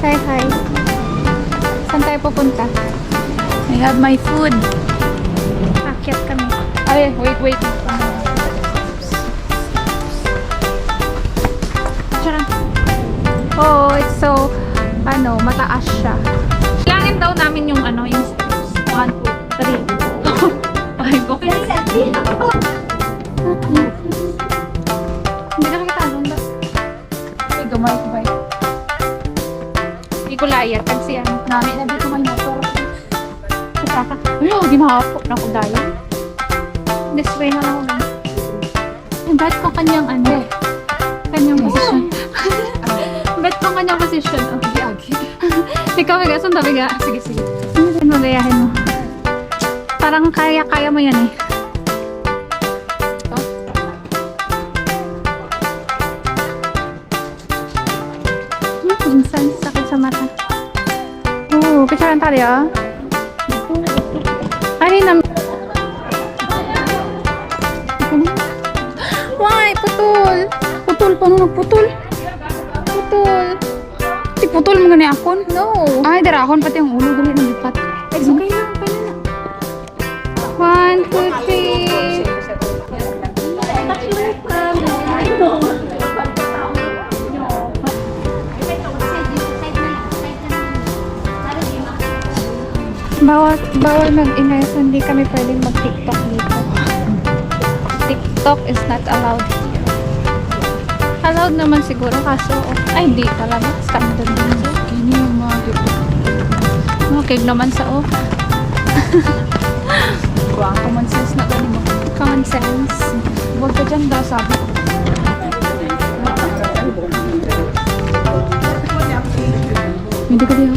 Hi, hi. Saan tayo pupunta? I have my food. Akyat kami. Ay, wait. Charang. Oh, it's so, mataas siya. Kailangan daw namin yung yung steps. 1, 2, 3. Ay, okay. Hindi nakakita doon ba? Ay, gamay ko ba? Hindi ko layat kasi Nami na dito may motor. Saka. Ay, ginahapok na ko dahil. This way na lang ako. Bet ko kanyang Kanyang position. Bet ko kanyang position. Agi-agi. Ikaw, Biga. Saan na, Biga? Sige. Ano magayahin mo? Parang kaya mo yan eh. Minsan, sakit sa mata. Oo, picturean tayo. Ay, Why? Putol! Paano nagputol? Putol mo gani akon? No. Ay, darakon pati ang ulo gali ng lipat. It's okay lang. 1, 2, 3. Bawal mag-ingay, so hindi kami pwedeng mag-TikTok dito. TikTok is not allowed here. Allowed naman siguro, kaso, ay hindi talaga. Standard naman siya. Kini yung mga Okay naman sa kuwang common sense na gani mo. common sense. Huwag ka dyan daw, sabi ko. Hindi ko diyo.